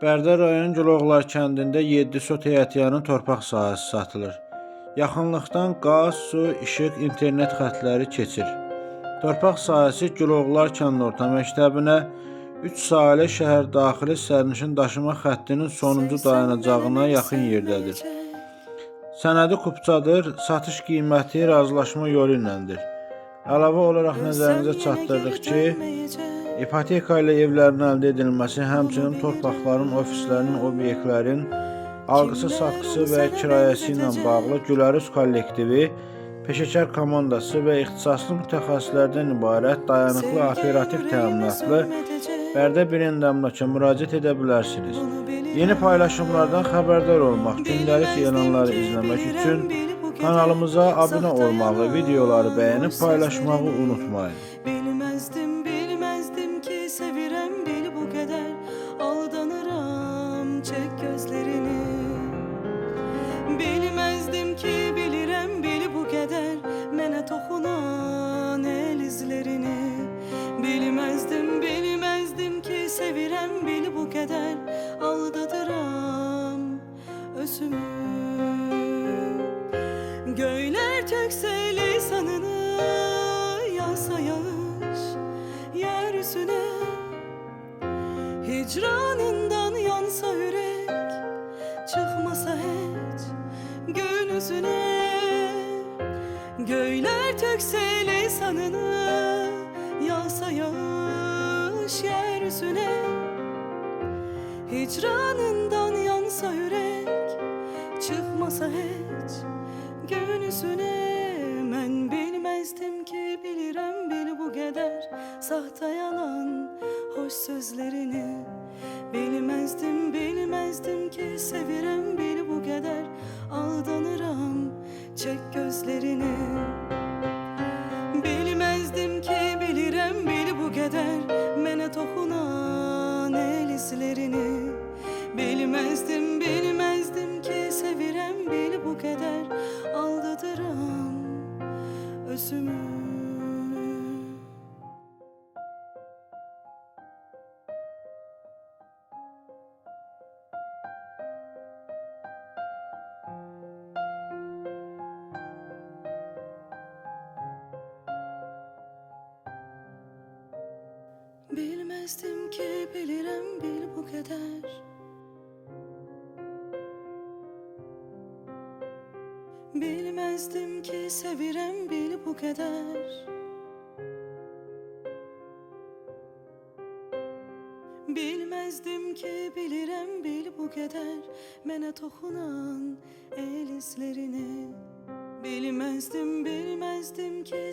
Bərdə rayon Güloğlar kəndində 7 sot həyətyanı torpaq sahəsi satılır. Yaxınlıqdan qaz, su, işıq, internet xətləri keçir. Torpaq sahəsi Güloğlar kənd orta məktəbinə, 3 saylı şəhər daxili sərnişin daşıma xəttinin sonuncu dayanacağına yaxın yerdədir. Sənədi kupçadır, satış qiyməti razılaşma yolu iləndir. Əlavə olaraq nəzərinizə çatdırdıq ki, ipoteka ilə evlərin əldə edilməsi, həmçinin torpaqların, ofislərin, obyektlərin alqısı, satqısı və kirayəsi ilə bağlı Gülərüz kollektivi, peşəkar komandası və ixtisaslı mütəxəssislərdən ibarət dayanıqlı, operativ təminatlı Bərdə Birindəmlaka müraciət edə bilərsiniz. Yeni paylaşımlardan xəbərdar olmaq, gündəlik elanları izləmək üçün kanalımıza abunə olmağı, videoları bəyənib paylaşmağı unutmayın. Bilmezdim ki sevirəm bil bu qədər, aldanıram, çək gözlerini. Bilmezdim ki bilirəm bil bu qədər, mənə toxunan el izlerini. Bilmezdim ki sevirəm bil bu qədər, aldadıram özümü. Göyler tökse lisanını, yağsa yağış yeryüzüne. Hicranından yansa yürek, çıkmasa hiç gün yüzüne. Göyler tökse lisanını, yağsa yağış yeryüzüne. Hicranından yansa yürek, çıkmasa hiç gün yüzüne. Mən bilmezdim ki bilirəm bil bu qədər, sahte yalan hoş sözlerini. Bilmezdim ki sevirəm bil bu qədər, aldanıram, çək gözlerini. Bilmezdim ki bilirəm bil bu qədər, mənə toxunan el izlerini. Bilmezdim ki sevirəm bil bu qədər, aldadıram özümü. Bilmezdim ki bilirəm bil bu qədər, bilmezdim ki sevirəm bil bu qədər. Bilmezdim ki bilirəm bil bu qədər, mənə toxunan el izlerini. Bilmezdim ki